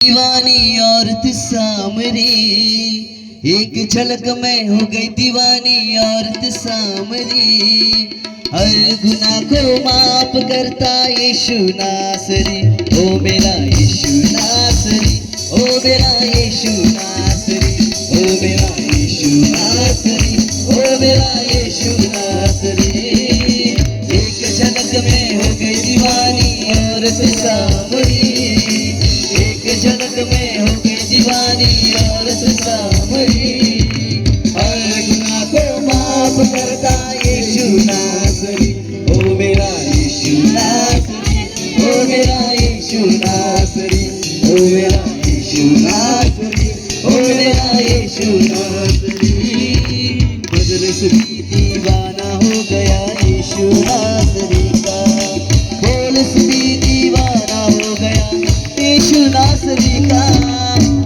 दीवानी औरत सामरी, एक झलक में हो गई दीवानी औरत सामरी। हर गुनाह को माफ करता यीशु नासरी, ओ मेरा यीशु नासरी, ओ मेरा यीशु नासरी, ओ मेरा यीशु नासरी, ओ मेरा यीशु नासरी। एक झलक में हो गई दीवानी औरत सामरी, एक झलक में हो गई दीवानी औरत सामरी। हर गुनाह को माफ करता यीशु नासरी, ओ मेरा यीशु नासरी, ओ मेरा यीशु नासरी, ओ मेरा यीशु नासरी, ओ मेरा यीशु नासरी। बदरस भी दीवाना हो गया यीशु नासरी का, पौलुस भी दीवाना हो गया यीशु नासरी का,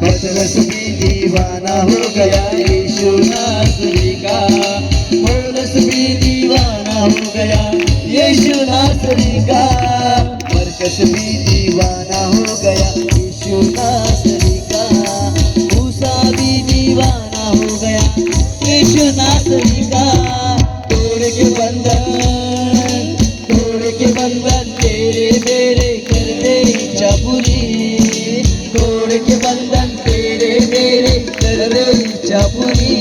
पतरस भी दीवाना हो गया यीशु नासरी का, पौलुस भी दीवाना हो गया यीशु नासरी का, मरकस भी दीवाना हो गया यीशु नासरी का, मूसा भी दीवाना हो गया यीशु नासरी का। तोड़ के बंधन तेरे मेरे कर दे इच्छा पूरी, तोड़ के बंधन तेरे मेरे कर दे इच्छा पूरी।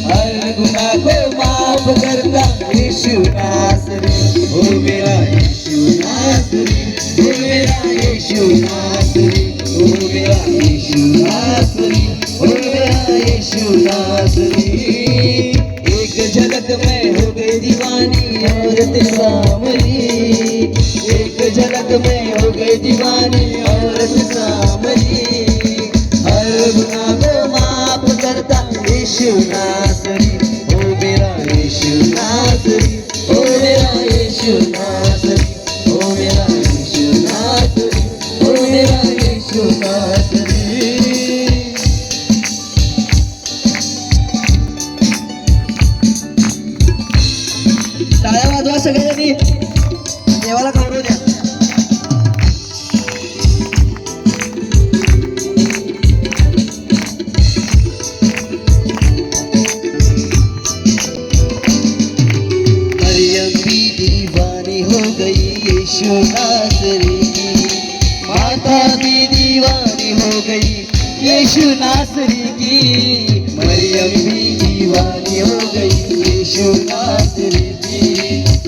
हर गुनाह को माफ करता यीशु नासरी, ओ मेरा यीशु नासरी, ओ मेरा यीशु नासरी, ओ मेरा यीशु नासरी, ओ मेरा यीशु नासरी। एक झलक में हो गई दीवानी औरत सामरी, एक झलक में हो गई दीवानी औरत सामरी। हर गुनाह को माफ करता यीशु नासरी, ओ मेरा यीशु नासरी, ओ मेरा यीशु नासरी, ओ मेरा यीशु नासरी, ओ मेरा यीशु नासरी। टाळ्या वाजवा सगळ्यांनी, देवाला गौरव द्या. मरियम भी दीवानी हो गई यीशु नासरी की, माता भी दीवानी हो गई यीशु नासरी की, मरियम भी दीवानी हो गई यीशु नासरी की,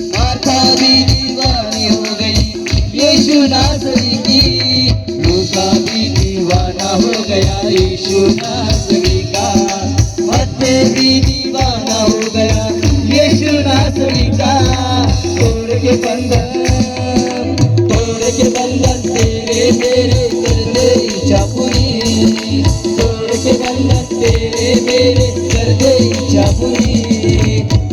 माता भी दीवानी हो गई यीशु नासरी की, लूका भी दीवाना हो गया यीशु नासरी का, मत्ते भी दीवाना हो गया यीशु नासरी का। तोड़ के बंधन तेरे मेरे कर दे इच्छा पूरी, तोड़ के बंधन तेरे मेरे कर दे इच्छा पूरी।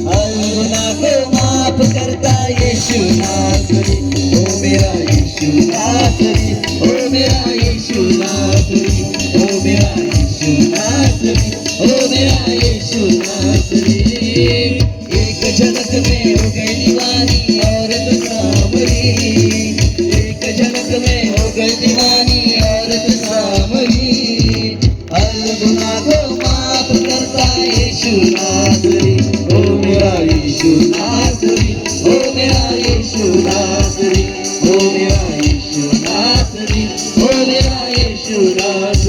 हर गुनाह को माफ करता यीशु नासरी, ओ मेरा यीशु नासरी, ओ मेरा यीशु नासरी, ओ मेरा यीशु नासरी, ओ मेरा यीशु नासरी। एक झलक में हो गई दीवानी औरत सामरी, एक झलक में हो गई दीवानी औरत सामरी। हर गुनाह को माफ करता यीशु नासरी, ओ मेरा यीशु नासरी, ओ मेरा यीशु नासरी, ओ मेरा यीशु नासरी, ओ मेरा यीशु नासरी।